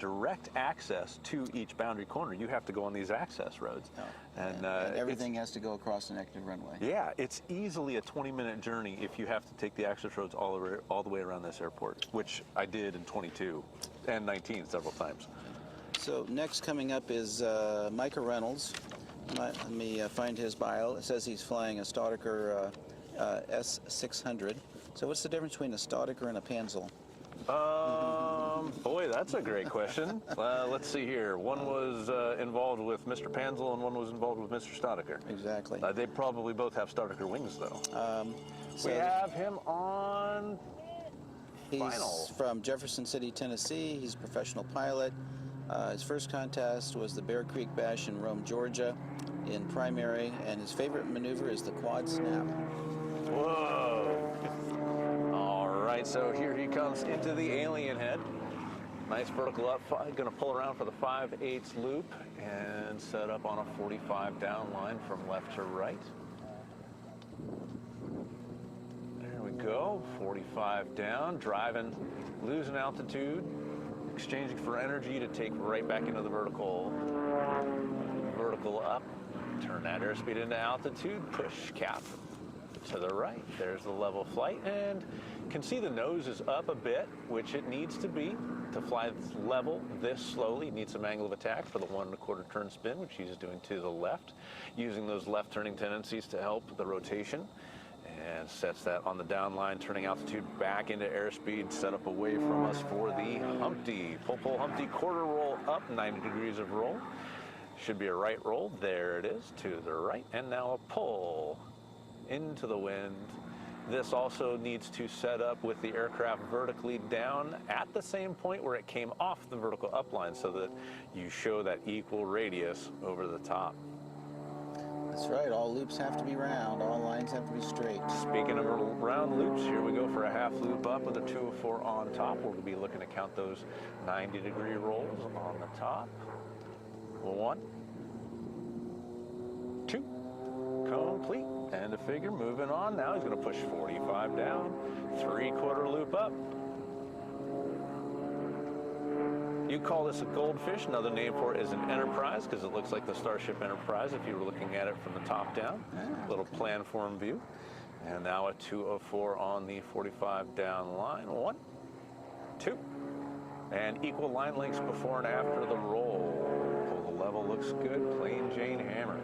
direct access to each boundary corner. You have to go on these access roads. Oh, and everything has to go across an active runway. Yeah, it's easily a 20-minute journey if you have to take the access roads all the way around this airport, which I did in 22 and 19 several times. So next coming up is Micah Reynolds. Let me find his bio. It says he's flying a Staudacher S600. So what's the difference between a Staudacher and a Panzel? Boy, that's a great question. Let's see here. One was involved with Mr. Panzel and one was involved with Mr. Staudacher. Exactly. They probably both have Staudacher wings, though. So we have him on he's final. From Jefferson City, Tennessee. He's a professional pilot. His first contest was the Bear Creek Bash in Rome, Georgia, in primary, and his favorite maneuver is the quad snap. Whoa! All right, so here he comes into the alien head. Nice vertical up, going to pull around for the 5/8 loop and set up on a 45 down line from left to right. There we go, 45 down, driving, losing altitude, exchanging for energy to take right back into the vertical. Vertical up, turn that airspeed into altitude, push cap to the right. There's the level flight, and you can see the nose is up a bit, which it needs to be to fly level this slowly. It needs some angle of attack for the 1 1/4 turn spin, which he's doing to the left, using those left turning tendencies to help the rotation, and sets that on the down line, turning altitude back into airspeed, set up away from us for the Humpty. Pull Humpty, quarter roll up, 90 degrees of roll. Should be a right roll. There it is, to the right, and now a pull into the wind. This also needs to set up with the aircraft vertically down at the same point where it came off the vertical upline, so that you show that equal radius over the top. That's right, all loops have to be round, all lines have to be straight. Speaking of round loops, here we go for a half loop up with a 204 on top. We'll be looking to count those 90-degree rolls on the top. 1, 2, complete. And a figure, moving on. Now he's going to push 45 down, 3/4 loop up. You call this a goldfish. Another name for it is an Enterprise, because it looks like the Starship Enterprise if you were looking at it from the top down. Little planform view. And now a 204 on the 45 down line. 1, 2. And equal line lengths before and after the roll. Pull the level, looks good. Plain Jane hammer.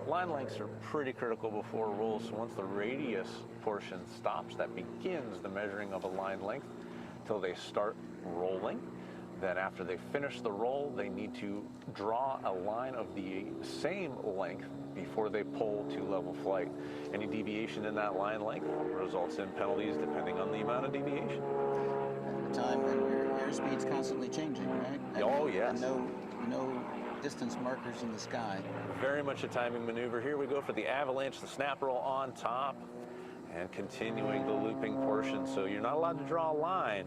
Line lengths are pretty critical before rolls, so once the radius portion stops, that begins the measuring of a line length till they start rolling. Then after they finish the roll, they need to draw a line of the same length before they pull to level flight. Any deviation in that line length results in penalties depending on the amount of deviation. At a time when your airspeed's constantly changing, right? Oh, yes. And no distance markers in the sky. Very much a timing maneuver. Here we go for the avalanche, the snap roll on top, and continuing the looping portion. So you're not allowed to draw a line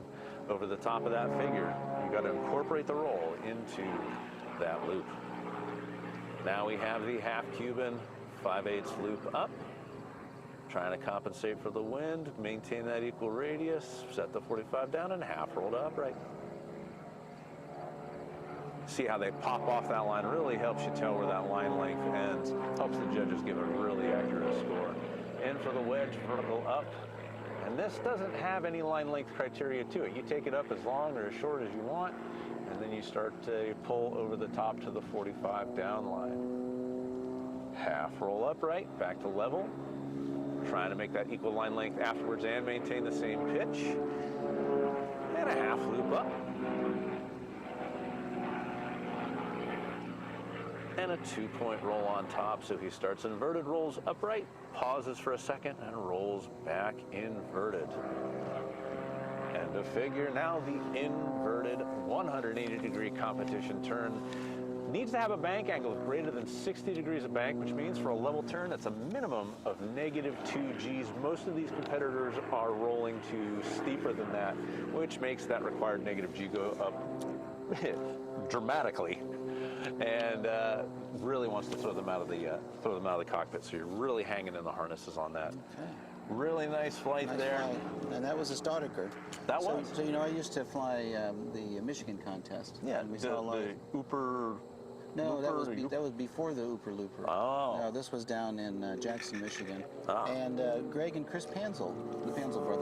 over the top of that figure. You got to incorporate the roll into that loop. Now we have the half Cuban 5/8 loop up, trying to compensate for the wind, maintain that equal radius, set the 45 down, and half roll to upright. See how they pop off that line, really helps you tell where that line length ends, helps the judges give a really accurate score. In for the wedge, vertical up, and this doesn't have any line length criteria to it. You take it up as long or as short as you want, and then you start to pull over the top to the 45 down line. Half roll upright, back to level, trying to make that equal line length afterwards and maintain the same pitch, and a half loop up. And a 2-point roll on top, so he starts inverted, rolls upright, pauses for a second, and rolls back inverted. And a figure, now the inverted 180-degree competition turn. Needs to have a bank angle of greater than 60 degrees of bank, which means for a level turn, that's a minimum of -2 Gs. Most of these competitors are rolling to steeper than that, which makes that required -G go up dramatically. And really wants to throw them out of the cockpit, so you're really hanging in the harnesses on that. Okay. Really nice flight Nice there. flight. And that was a Staudiker. That so, was. So, you know, I used to fly the Michigan contest. Yeah, and we saw a lot of... the Ooper. No, that Looper, was before the Ooper Looper. Oh. No, this was down in Jackson, Michigan. Ah. And Greg and Chris Panzel, the Panzel brothers.